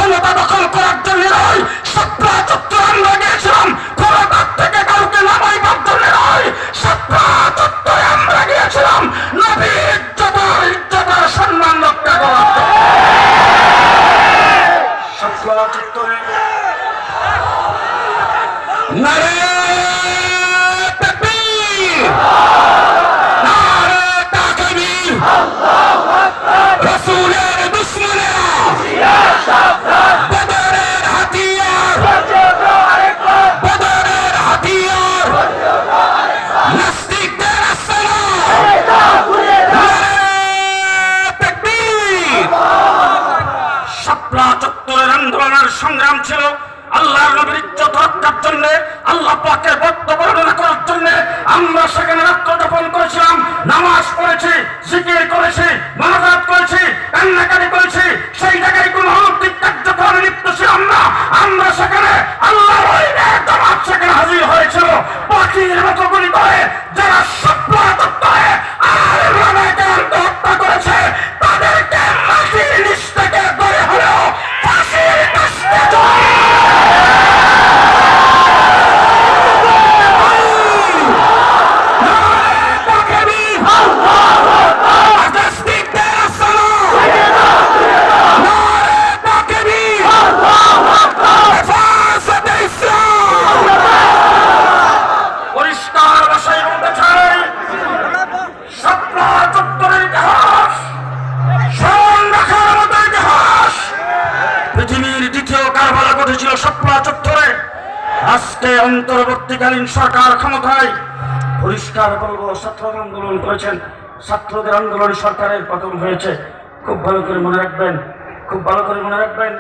ক্ষমতা দখল করার জন্য নয়, শাপলা চত্বরে আমরা গিয়েছিলাম ক্ষমতার থেকে কাউকে নামাইবার জন্য নয়, শাপলা চত্বরে আমরা গিয়েছিলাম নবীর ইজ্জতের সম্মান রক্ষা করার জন্য। শাপলা চত্বরে নারে তাকবীর, নারে তাকবীর, রাসূলের দুশমনেরা বদরের হাতিয়ার, বদরের হাতিয়ার, নাস্তিকদের আসসালাম, নারে তাকবীর। শাপলা চত্বরের আন্দোলনের সংগ্রাম ছিল আল্লাহর নবীর ইজ্জত রক্ষার জন্য, আল্লাহ পাকের বক্তব্য বর্ণনা করার জন্য। আমরা সেখানে আত্মদাপন করেছিলাম, নামাজ পড়েছি, জিকির করেছি, মোনাজাত করেছি, কান্নাকাটি করেছি। সেই জায়গায় কোনো অনৈতিক কার্যক্রমে লিপ্ত ছিলাম না। আমরা সেখানে আল্লাহর ওলিদের জামাত সেখানে হাজির হয়েছিল। পাখির মতো গুলি করে যারা শাপলা চত্বরে আলেম ওলামাকে হত্যা করেছে, তাদেরকে মাটির নিচ থেকে ধরে হলেও ফাঁসির কাস্তে ছিল শাপলা চত্বরে। আজকে অন্তর্বর্তীকালীন সরকার ক্ষমতায়, পরিষ্কার বলবো ছাত্র আন্দোলন করেছেন, ছাত্রদের আন্দোলন সরকারের পতন হয়েছে। খুব ভালো করে মনে রাখবেন, খুব ভালো করে মনে রাখবেন,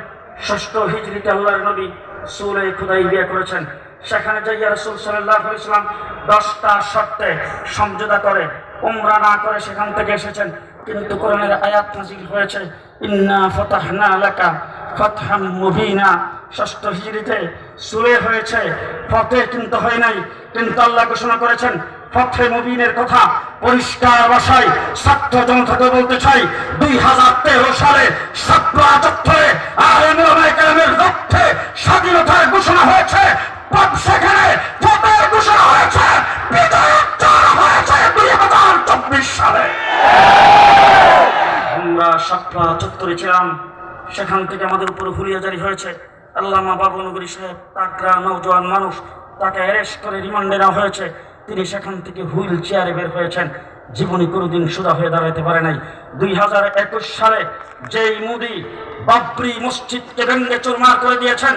6ষ্ঠ হিজরিতে আল্লাহর নবী সূরা হুদাইবিয়া করেছেন। সেখানে যাইয়া রাসূল সাল্লাল্লাহু আলাইহি ওয়াসাল্লাম 10টা শর্তে সমঝোতা করে উমরা না করে সেখান থেকে এসেছেন। কিন্তু কোরআনের আয়াত নাযিল হয়েছে, ইন্না ফাতাহনা লাকা ফাতহাম মুবিনা। 6ষ্ঠ হিজরিতে সূরা হয়েছে, ফতহ কিন্তু হয় নাই। কিন্তু আল্লাহ ঘোষণা করেছেন ফতহে মুবিনের কথা। পরিষ্কার ভাষায় ছাত্র জনতাকে বলতে চাই, 2013 সালে শাপলা চত্বরে আলেম ওলামায়ে কেরামের রক্তে স্বাধীনতার ঘোষণা হয়েছে। সেখানে ফতহের ঘোষণা হয়েছে, বিজয় অর্জন হয়েছে 2024 সালে। আমরা শাপলা চত্বরে ছিলাম, সেখান থেকে আমাদের উপর হুলিয়া জারি হয়েছে। আল্লামা বাবুনগরী সাহেব তাকরা নওজোয়ান মানুষ, তাকে অ্যারেস্ট করে রিমান্ডে নেওয়া হয়েছে। তিনি সেখান থেকে হুইল চেয়ারে বের হয়েছেন, জীবনী কোনোদিন সোজা হয়ে দাঁড়াতে পারে নাই। 2021 সালে যেই মোদি বাবরি মসজিদকে ভেঙে চুরমার করে দিয়েছেন,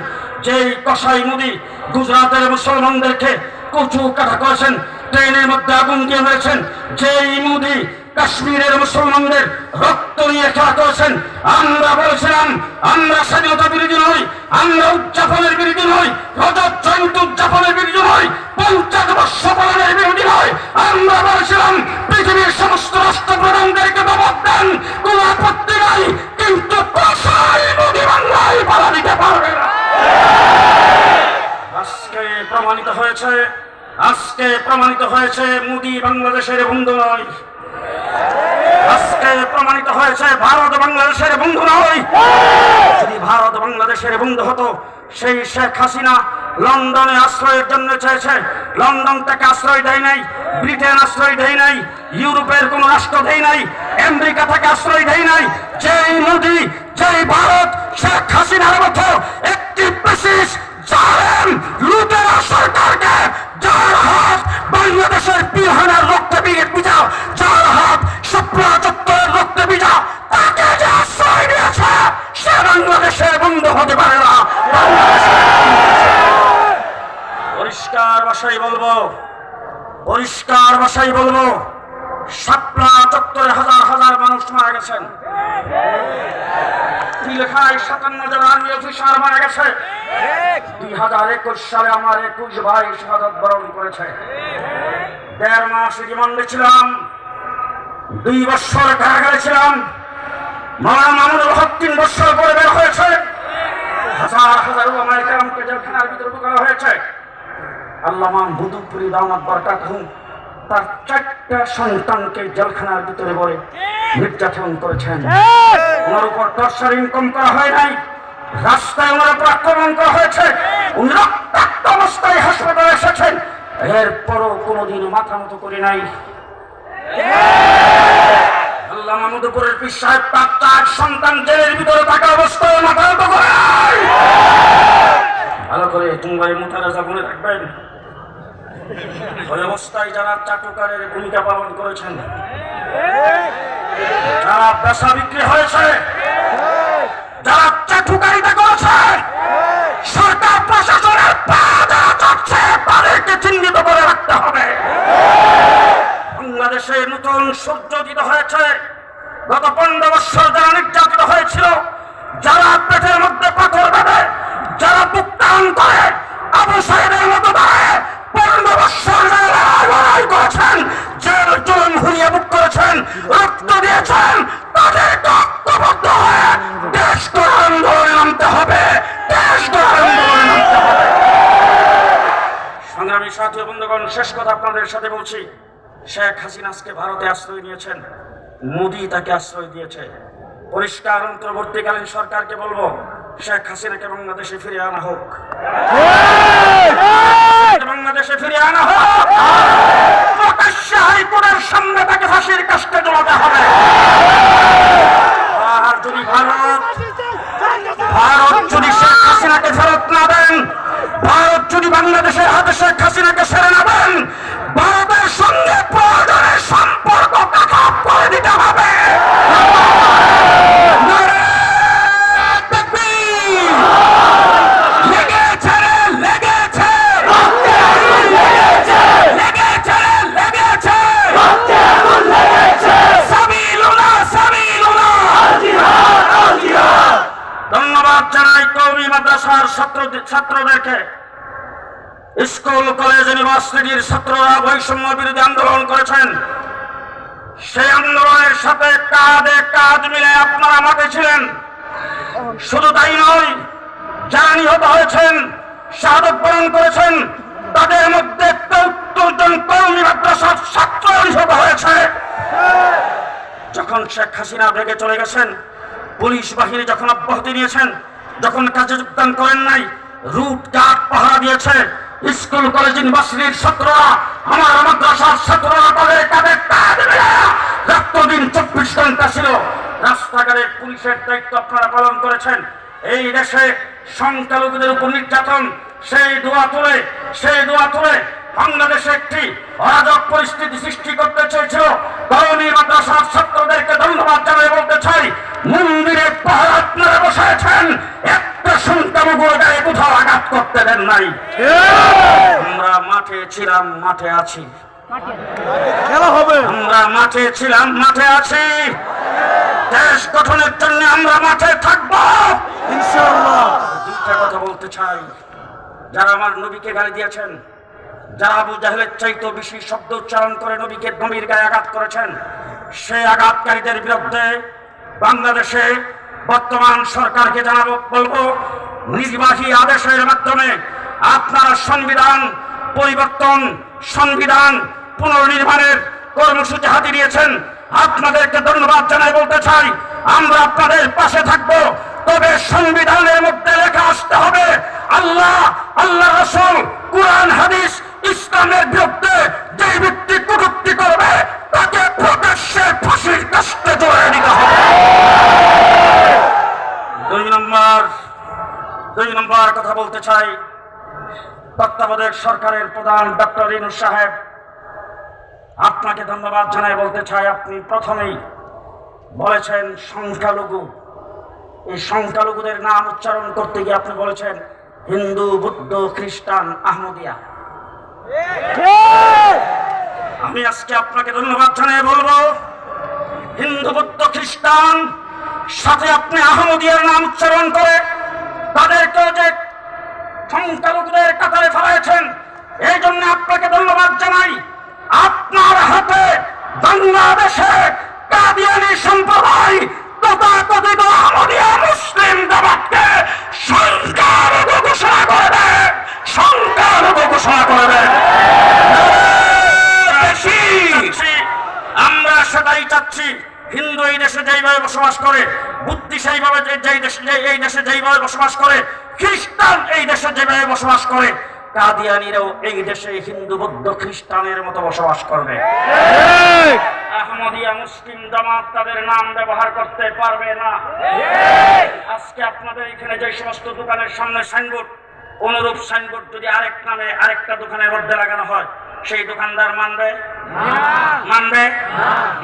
যেই কসাই মোদি গুজরাটের মুসলমানদেরকে কচু কাটা করেছেন, ট্রেনের মধ্যে আগুন দিয়ে মেরেছেন, যেই মোদি কাশ্মীরের মুসলমানদের রক্ত নিয়ে খেলা করেছেন, আমরা বলেছিলাম আমরা স্বাধীনতা বিরোধী নই, আমরা উদযাপনের বিরোধী নই, রজত জয়ন্তী উদযাপনের বিরোধী নই, 50 বর্ষ পালনের বিরোধী নই। আমরা বলেছিলাম পৃথিবীর সমস্ত রাষ্ট্রপ্রধানদেরকে দমক দেন, কোন আপত্তি নাই, কিন্তু কসাই মোদি বাংলায় পালা দিতে পারবে না। আজকে প্রমাণিত হয়েছে, আজকে প্রমাণিত হয়েছে মোদি বাংলাদেশের বন্ধু নয়। আজকে প্রমাণিত হয়েছে ভারত বাংলাদেশের বন্ধু নয়। যদি ভারত বাংলাদেশের বন্ধু হতো, সেই শেখ হাসিনা লন্ডনে আশ্রয়ের জন্য চেয়েছে, লন্ডন থেকে আশ্রয় দেয় নাই, ব্রিটেন আশ্রয় দেয় নাই, ইউরোপের কোন রাষ্ট্র দেয় নাই, আমেরিকা থেকে আশ্রয় দেয় নাই। যেই মোদি, যেই ভারত শেখ হাসিনার মতো একটি বিশেষ জালেম লুটেরা সরকারকে, যার হাত বাংলাদেশের পিলহানার রক্তে ভিজা, যার হাত শাপলা চত্বরের রক্তে ভিজা, তাকে যে আশ্রয় দিয়েছে, সে বাংলাদেশের বন্ধু হতে পারে না। পরিষ্কার ভাষায় বলবো, পরিষ্কার ভাষায় বলবো, শাপলা চত্বরে হাজার হাজার মানুষ মারা গেছেন। পিলখানায় 57 জন আর্মি অফিসার মারা গেছে। 2021 সালে আমার 21 ভাই শাহাদাত বরণ করেছে। 1.5 মাস রিমান্ডে ছিলাম, 2 বছর কারাগারে ছিলাম। মাওলানা মামুনুল হক 3 বছর পরে বের হয়েছে। হাজার হাজার ওলামায়ে কেরামকে জেলখানার ভিতরে ঢোকানো হয়েছে। আল্লামা বুদুপুরি দামাত বারাকাতুহু তার 4টা সন্তানকে জেলখানার ভিতরে বলে নির্যাতন করেছেন। ওনার উপর টর্চার ইনকাম করা হয় নাই, রাস্তায় ওনার উপর আক্রমণ করা হয়েছে, উনি রক্তাক্ত অবস্থায় হাসপাতালে এসেছেন, এরপরও কোনোদিনও মাথা মতো করি নাই। আল্লাহ মাহমুদপুরের পীর সাহেব তার 4 সন্তান জেলের ভিতরে থাকা অবস্থায় মাথা মতো করে নাই। ভালো করে টুঙ্গাই মুতারাজা মনে রাখবেন, ওই অবস্থায় যারা চাটুকারের ভূমিকা পালন করেছেন, যারা পেশা বিক্রি হয়েছে, যারা চাটুকারিতা করেছে, সরকার প্রশাসনের পা যারা চাচ্ছে তাদেরকে চিহ্নিত করে রাখতে হবে। বাংলাদেশে নতুন সূর্যোদিত হয়েছে। গত 15 বছর যারা নির্যাতিত হয়েছিল, যারা পেটের মধ্যে পাথর বেঁধে, যারা বুক টান করে আবু সাইদের মতো দাঁড়ায় 15 বছর লড়াই করেছেন, জেল জুলুম হুলিয়া বুক করেছেন, রক্ত দিয়েছেন, তাদেরকে ঐক্যবদ্ধ হয়ে দেশ গড়ার আন্দোলনে নামতে হবে, দেশ গড়ার আন্দোলনে নামতে হবে। সংগ্রামী সাথী বন্ধুগণ, শেষ কথা আপনাদের সাথে বলছি, শেখ হাসিনা আজকে ভারতে আশ্রয় নিয়েছেন, মোদি তাকে আশ্রয় দিয়েছে। পরিষ্কার অন্তর্বর্তীকালীন সরকারকে বলবো, শেখ হাসিনাকে বাংলাদেশে ফিরিয়ে আনা হোক, বাংলাদেশে ফিরিয়ে আনা হোক। প্রকাশ্যে হাইকোর্টের সামনে তাকে ফাঁসির কাস্টে জমাতে হবে। আর যদি ভারত যদি শেখ হাসিনাকে ফেরত না দেন, ভারত যদি বাংলাদেশের হাতে শেখ হাসিনাকে ছেড়ে না দেন, ভারতের সঙ্গে প্রয়োজনের সম্পর্ক কাট করে দিতে হবে। ধন্যবাদ জানাই কওমি মাদ্রাসার ছাত্রদেরকে। স্কুল কলেজ ইউনিভার্সিটির ছাত্ররা বৈষম্য বিরোধী আন্দোলন করেছেন, সেই আন্দোলনের সাথে কাঁধে কাঁধ মিলে আপনারা মাঠে ছিলেন। শুধু তাই নয়, যারা নিহত হয়েছেন, শাহাদত বরণ করেছেন, তাদের মধ্যে ৭৩ জন কওমি মাদ্রাসার ছাত্র নিহত হয়েছে। যখন শেখ হাসিনা ভেগে চলে গেছেন, পুলিশ বাহিনী যখন অব্যাহতি নিয়েছেন, যখন কাজে যোগদান করেন নাই, রুট গার্ড পাহারা দিয়েছে, স্কুল কলেজ ইউনিভার্সিটির ছাত্ররা, আমার মাদ্রাসার ছাত্ররা তাদের কাঁধে কাঁধ মিলে রাত্রদিন 24 ঘন্টা ছিল। রাস্তাঘাটে পুলিশের দায়িত্ব আপনারা পালন করেছেন। এই দেশে সংখ্যালঘুদের উপর নির্যাতন, সেই দোয়া তুলে বাংলাদেশে একটি অরাজক পরিস্থিতি সৃষ্টি করতে চেয়েছিল। কওমি মাদ্রাসার ছাত্রদেরকে ধন্যবাদ জানাই বলতে চাই, মন্দিরে পাহারা আপনারা বসেছেন, একটা সংখ্যালঘু গায়ে কোথাও আঘাত করতে দেন নাই। আমরা মাঠে ছিলাম, মাঠে আছি, আমরা মাঠে ছিলাম, মাঠে আছি। দেশ গঠনের জন্য আমরা মাঠে থাকবো ইনশাআল্লাহ। দুইটা কথা বলতে চাই, যারা আমার নবীকে গালি দিয়েছেন, যারা আবু জাহেলের চাইতে বেশি শব্দ উচ্চারণ করে নবীর গায়ে আঘাত করেছেন, সেই আঘাতকারীদের বিরুদ্ধে বাংলাদেশে বর্তমান সরকারকে বলবো, নির্বাহী আদেশের মাধ্যমে আপনারা সংবিধান পরিবর্তন, সংবিধান পুনর্নির্মাণের কর্মসূচি হাতে নিয়েছেন। আপনাদেরকে ধন্যবাদ জানাই বলতে চাই, আমরা আপনাদের পাশে থাকবো। তবে সংবিধানের মধ্যে লেখা আসতে হবে, আল্লাহ রাসূল, কুরআন হাদিস, ইসলামের বিরুদ্ধে যে ব্যক্তি কটূক্তি করবে তাকে প্রকাশ্যে ফাঁসির কাস্টে জড়িয়ে দিতে হবে। 2 নম্বর কথা বলতে চাই, তত্ত্বাবধায়ক সরকারের প্রধান ডক্টর ইউনূস সাহেব, আপনাকে ধন্যবাদ জানাই বলতে চাই, আপনি প্রথমেই বলেছেন সংখ্যালঘু। এই সংখ্যালঘুদের নাম উচ্চারণ করতে গিয়ে আপনি বলেছেন হিন্দু, বৌদ্ধ, খ্রিস্টান, আহমদিয়া। আমি আজকে আপনাকে ধন্যবাদ জানাই বলবো, হিন্দু, বৌদ্ধ, খ্রিস্টান সাথে আপনি আহমদিয়ার নাম উচ্চারণ করে তাদেরকেও যে সংখ্যালঘুদের কাতারে ফেলাইছেন, এই জন্য আপনাকে ধন্যবাদ জানাই। আপনার হাতে বাংলাদেশে কাদিয়ানী সম্প্রদায় তথাকথিত আহমদিয়া মুসলিম জামাতকে সংখ্যালঘু ঘোষণা করবে, সংখ্যালঘু ঘোষণা করবে। আমরা সেটাই চাচ্ছি। হিন্দু এই দেশে যেইভাবে বসবাস করে, বুদ্ধিশালী ভাবে এই দেশে যেইভাবে বসবাস করে, খ্রিস্টান এই দেশে যেভাবে বসবাস করে, কাদিয়ানীরাও এই দেশে হিন্দু বৌদ্ধ খ্রিস্টানের মতো বসবাস করবে। আহমদিয়া মুসলিম জামাত তাদের নাম ব্যবহার করতে পারবে না। আজকে আপনাদের এখানে যে সমস্ত দোকানের সামনে সাইনবোর্ড, অনুরূপ সাইনবোর্ড যদি আরেক নামে আরেকটা দোকানের মধ্যে লাগানো হয়, সেই দোকানদার মানবে?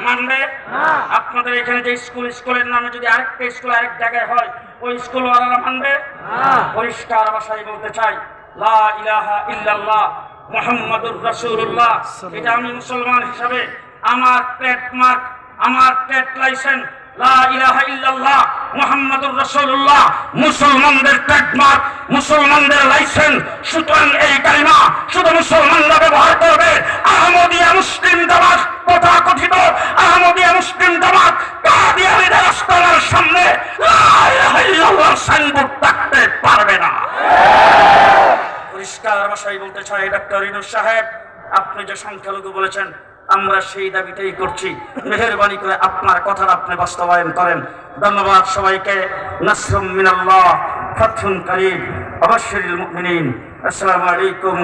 মানবে? আপনাদের এখানে যে স্কুলের নামে যদি আরেকটা স্কুল আরেক জায়গায় হয়, ওই স্কুলওয়ালারা মানবে? পরিষ্কার ভাষায় বলতে চাই, লা ইলাহা ইল্লাল্লাহ মুহাম্মাদুর রাসূলুল্লাহ, এটা আমি মুসলমান হিসাবে আমার ট্রেডমার্ক, আমার ট্রেড লাইসেন্স। লা ইলাহা ইল্লাল্লাহ মুহাম্মাদুর রাসূলুল্লাহ মুসলমানদের ট্রেডমার্ক, মুসলমানদের লাইসেন্স। সুতরাং এই কালিমা শুধু মুসলমানরা ব্যবহার করবে। আহমদিয়া মুসলিম জামাত, তথাকথিত আহমদিয়া মুসলিম জামাত কাদিয়ানীদের আস্তানার সামনে লা ইলাহা ইল্লাল্লাহ সাইনবোর্ড থাকতে পারবে না। পরিষ্কার ভাষায় বলতে চাই, ডক্টর ইউনূস সাহেব, আপনি যে সংখ্যালঘু বলেছেন, আমরা সেই দাবিটাই করছি। মেহেরবানি করে আপনার কথা আপনি বাস্তবায়ন করেন। ধন্যবাদ সবাইকে। নাসরুম মিনাল্লাহ, ফাতহুন করিম, ওয়া বাশশিরিল মুমিনিন। আসসালামু আলাইকুম।